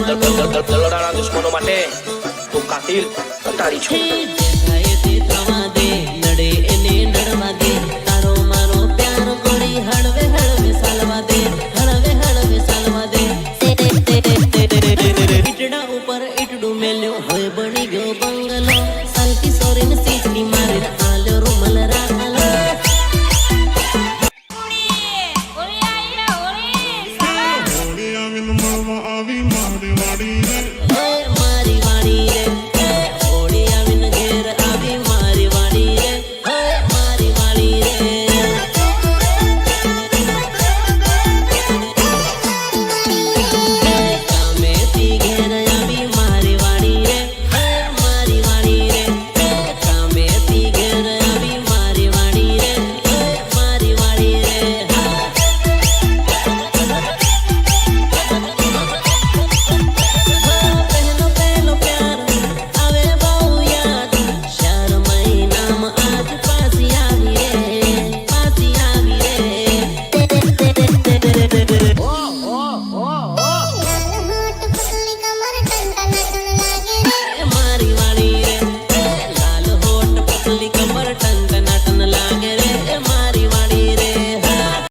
દલડાના દુશ્મનો માટે તું કાતિલ કટારી છો. નડે એને નડવા દે તારો મારો પ્યાર ગોળી હળવે હળવે સાલવા દે હળવે હળવે સાલવા દે ઈટડા ઉપર ઈટડું મેલ્યો હોય બની ગયો બંગલો સાલકી સોરીને સીટકી મારીને આલ્યો રૂમલ રાખલો આવી મારવા આવી મારી વાડી